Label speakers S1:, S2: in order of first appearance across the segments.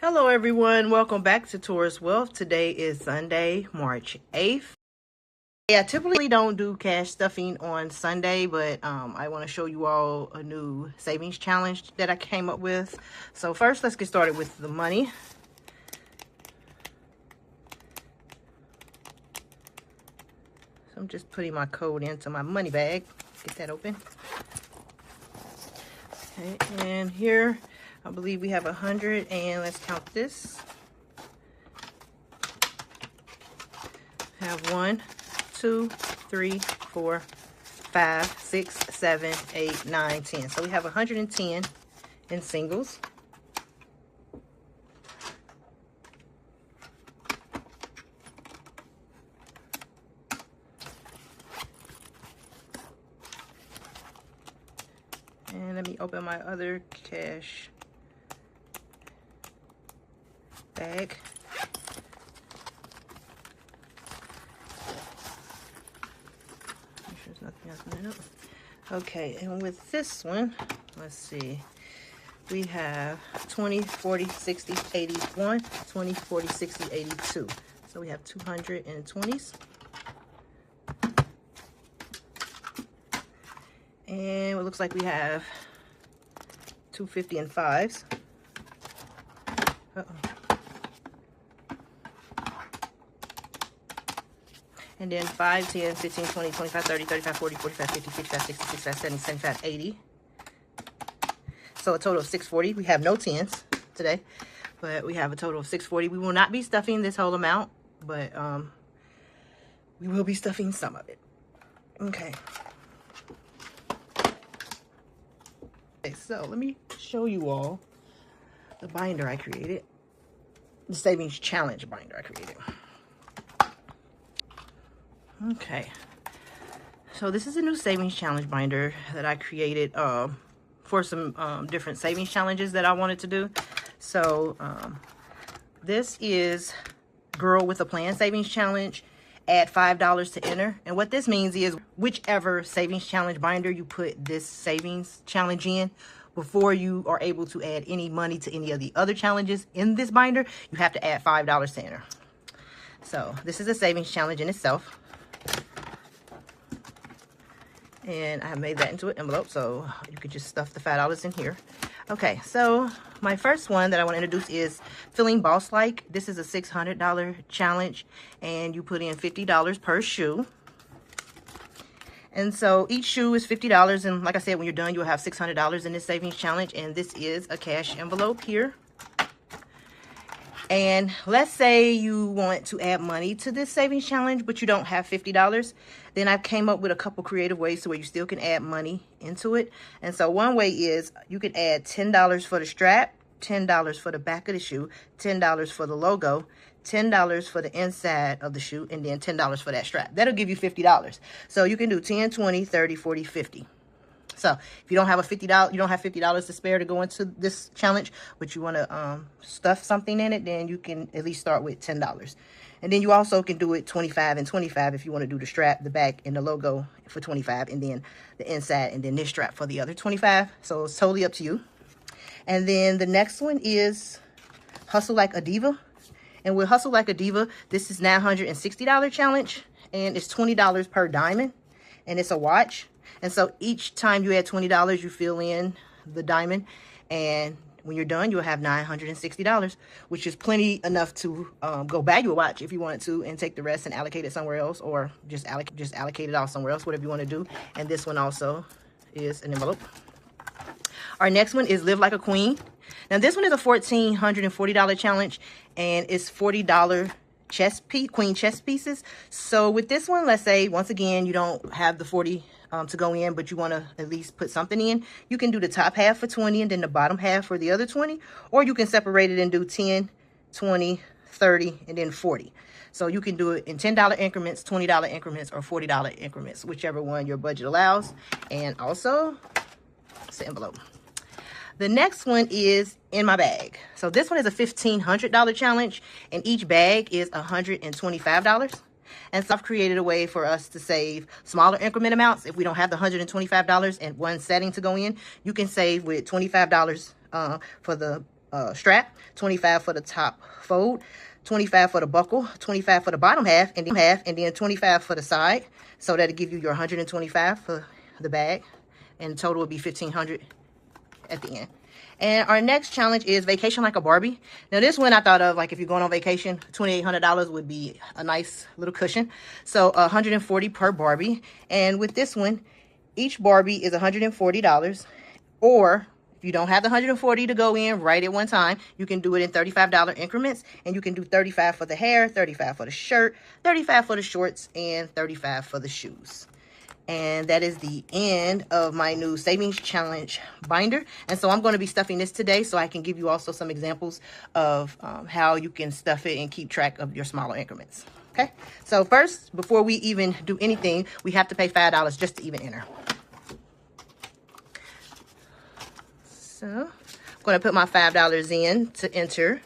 S1: Hello everyone, welcome back to Taurus Wealth. Today is Sunday, March 8th. I typically don't do cash stuffing on Sunday, but I want to show you all a new savings challenge that I came up with. So first, let's get started with the money. So I'm just putting my code into my money bag. Get that open. Okay, and here I believe we have 100, and let's count this. Have 1, 2, 3, 4, 5, 6, 7, 8, 9, 10. So we have 110 in singles. And let me open my other cash bag. Make sure there's nothing else in it. Okay, and with this one, let's see. We have 20, 40, 60, 81, 20, 40, 60, 82. So we have 220s. And it looks like we have 250 and 5s. And then 5, 10, 15, 20, 25, 30, 35, 40, 45, 50, 55, 60, 65, 70, 75, 80. So a total of 640. We have no 10s today, but we have a total of 640. We will not be stuffing this whole amount, but we will be stuffing some of it. Okay. So let me show you all the binder I created, the savings challenge binder I created. Okay, so this is a new savings challenge binder that I created for some different savings challenges that I wanted to do. So this is Girl with a Plan Savings Challenge. Add $5 to enter. And what this means is whichever savings challenge binder you put this savings challenge in, before you are able to add any money to any of the other challenges in this binder, you have to add $5 to enter. So this is a savings challenge in itself. And I have made that into an envelope, so you could just stuff the $5 in here. Okay, so my first one that I want to introduce is Feeling Boss-like. This is a $600 challenge, and you put in $50 per shoe. And so each shoe is $50, and like I said, when you're done, you'll have $600 in this savings challenge, and this is a cash envelope here. And let's say you want to add money to this savings challenge, but you don't have $50. Then I came up with a couple creative ways to where you still can add money into it. And so one way is you could add $10 for the strap, $10 for the back of the shoe, $10 for the logo, $10 for the inside of the shoe, and then $10 for that strap. That'll give you $50. So you can do 10, 20, 30, 40, 50. So if you don't have you don't have $50 to spare to go into this challenge, but you want to stuff something in it, then you can at least start with $10. And then you also can do it 25 and 25 if you want to do the strap, the back, and the logo for 25, and then the inside, and then this strap for the other 25. So it's totally up to you. And then the next one is Hustle Like a Diva. And with Hustle Like a Diva, this is $960 challenge, and it's $20 per diamond, and it's a watch. And so each time you add $20, you fill in the diamond, and when you're done, you'll have $960, which is plenty enough to go buy you a watch if you wanted to, and take the rest and allocate it somewhere else, or just allocate it all somewhere else, whatever you want to do. And this one also is an envelope. Our next one is Live Like a Queen. Now this one is a $1,440 challenge, and it's $40 queen chess pieces. So with this one, let's say once again you don't have the 40 to go in, but you want to at least put something in, you can do the top half for 20 and then the bottom half for the other 20, or you can separate it and do 10, 20, 30, and then 40. So you can do it in $10 increments, $20 increments, or $40 increments, whichever one your budget allows. And also it's an envelope. The next one is In My Bag. So this one is a $1,500 challenge, and each bag is $125. And so I've created a way for us to save smaller increment amounts. If we don't have the $125 and one setting to go in, you can save with $25 for the strap, 25 for the top fold, 25 for the buckle, 25 for the bottom half, and then 25 for the side. So that'll give you your 125 for the bag, and the total will be 1,500 at the end. And our next challenge is vacation like a Barbie. Now this one I thought of, like if you're going on vacation, $2,800 would be a nice little cushion. So 140 per Barbie. And with this one, each Barbie is $140. Or if you don't have the 140 to go in right at one time, you can do it in $35 increments. And you can do 35 for the hair, 35 for the shirt, 35 for the shorts, and 35 for the shoes. And that is the end of my new savings challenge binder. And so I'm going to be stuffing this today so I can give you also some examples of how you can stuff it and keep track of your smaller increments. Okay, so first, before we even do anything, we have to pay $5 just to even enter. So I'm going to put my $5 in to enter.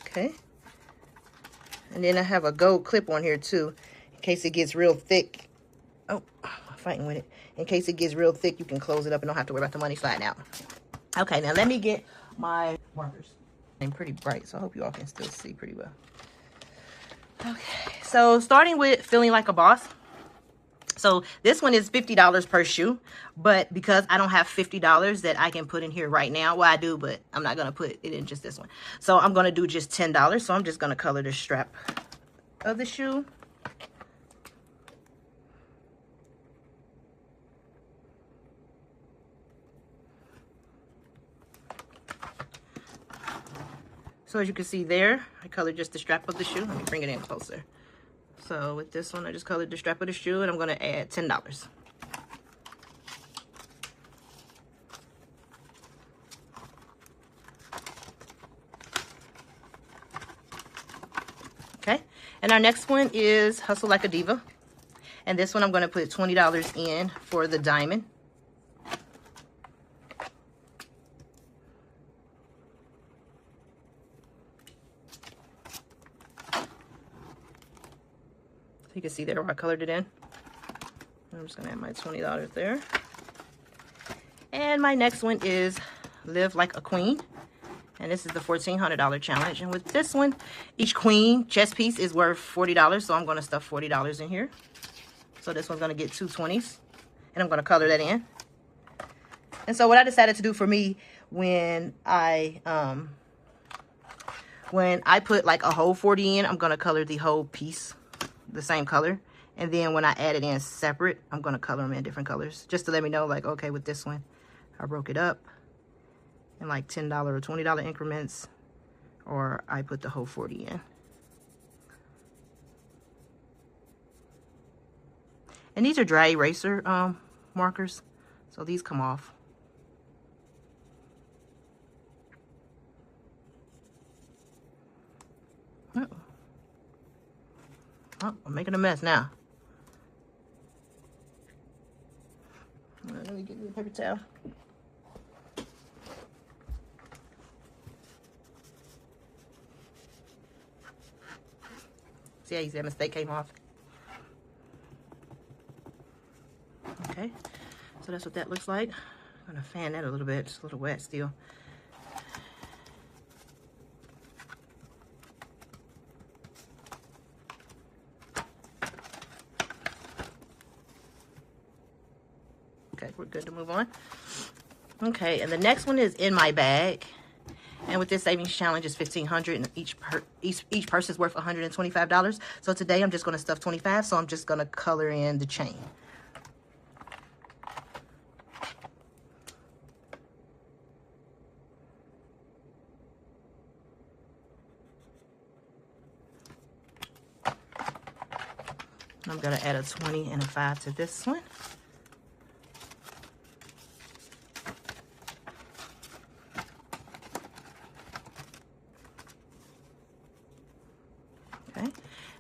S1: Okay. And then I have a gold clip on here too, in case it gets real thick. Oh, I'm fighting with it. In case it gets real thick, you can close it up and don't have to worry about the money sliding out. Okay, now let me get my markers. They're pretty bright, so I hope you all can still see pretty well. Okay, so starting with feeling like a boss. So this one is $50 per shoe, but because I don't have $50 that I can put in here right now, well I do, but I'm not gonna put it in just this one. So I'm gonna do just $10. So I'm just gonna color the strap of the shoe. So as you can see there, I colored just the strap of the shoe. Let me bring it in closer. So with this one, I just colored the strap of the shoe, and I'm going to add $10. Okay, and our next one is Hustle Like a Diva. And this one I'm going to put $20 in for the diamond. So you can see there where I colored it in. I'm just gonna add my $20 there. And my next one is Live Like a Queen. And this is the $1,400 challenge. And with this one, each queen chest piece is worth $40. So I'm gonna stuff $40 in here. So this one's gonna get 2 20s. And I'm gonna color that in. And so what I decided to do for me when I put like a whole 40 in, I'm gonna color the whole piece the same color. And then when I add it in separate, I'm going to color them in different colors just to let me know, like, okay, with this one I broke it up in like $10 or $20 increments, or I put the whole 40 in. And these are dry eraser markers, so these come off. Oh, I'm making a mess now. Let me get you a paper towel. See how easy that mistake came off? Okay, so that's what that looks like. I'm gonna fan that a little bit, it's a little wet still. Okay, we're good to move on. Okay, and the next one is in my bag. And with this savings challenge, it's $1,500, and each purse is worth $125. So today I'm just going to stuff 25. So I'm just going to color in the chain. I'm going to add a 20 and a 5 to this one. Okay,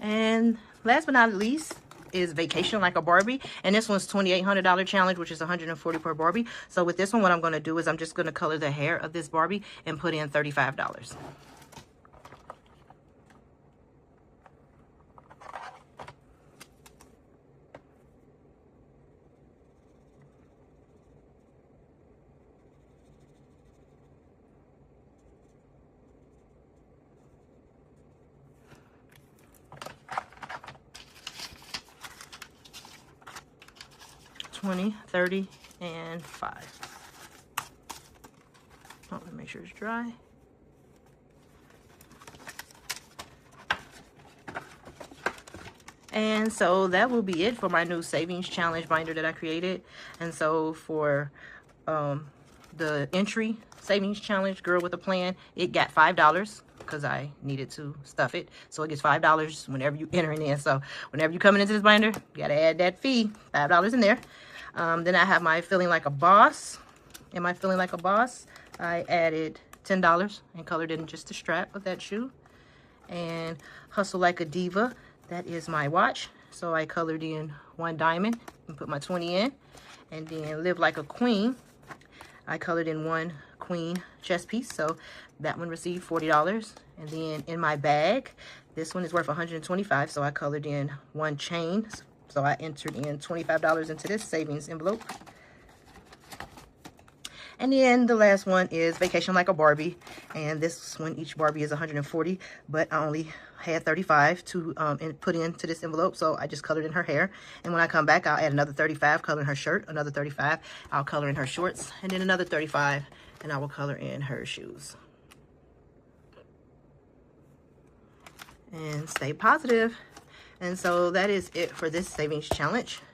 S1: and last but not least is Vacation Like a Barbie, and this one's $2,800 challenge, which is $140 per Barbie. So with this one, what I'm going to do is I'm just going to color the hair of this Barbie and put in $35. 20, 30, and 5. Oh, let me make sure it's dry. And so that will be it for my new savings challenge binder that I created. And so for the entry savings challenge, Girl with a Plan, it got $5 because I needed to stuff it. So it gets $5 whenever you enter it in. So whenever you're coming into this binder, you got to add that fee, $5 in there. Then I have my Feeling Like a Boss. In my Feeling Like a Boss, I added $10 and colored in just the strap of that shoe. And Hustle Like a Diva, that is my watch. So I colored in 1 diamond and put my 20 in. And then Live Like a Queen, I colored in 1 queen chest piece. So that one received $40. And then in my bag, this one is worth $125. So I colored in 1 chain. So I entered in $25 into this savings envelope. And then the last one is Vacation Like a Barbie. And this one, each Barbie is $140, but I only had $35 to put into this envelope. So I just colored in her hair. And when I come back, I'll add another $35, color in her shirt, another $35. I'll color in her shorts, and then another $35, and I will color in her shoes. And stay positive. And so that is it for this savings challenge.